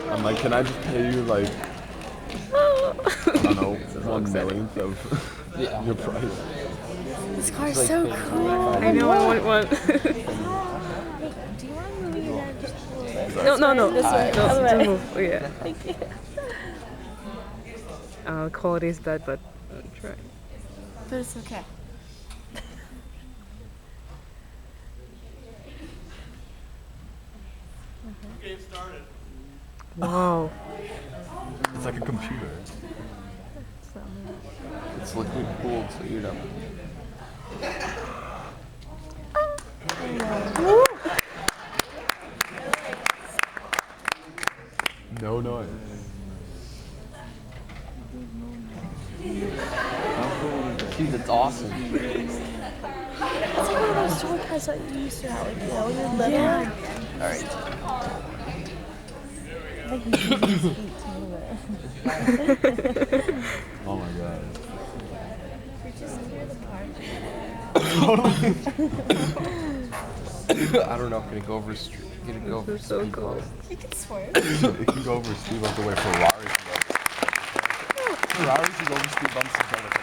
I'm like, can I just pay you like, I don't know, 1/millionth of your price? This car is so cool. I know, I want one. Do you want to move your dad just a little bit? No. This way. No, Other don't way. move. Oh, yeah. Thank you. Quality is bad, but I'll try. But it's okay. Game started. Wow. It's like a computer. It's liquid cooled, so you know. No noise. Dude, that's awesome. It's like one of those toy cars that you used to have, like, you know, when you're little. Yeah. Alright. Oh my god. You're just near the park. I don't know if I'm gonna go over street. Gonna go over This is so speed cool. bumps. You can swerve. It can go over speed bumps the way Ferrari can go. Ferrari can go over speed bumps in front of it.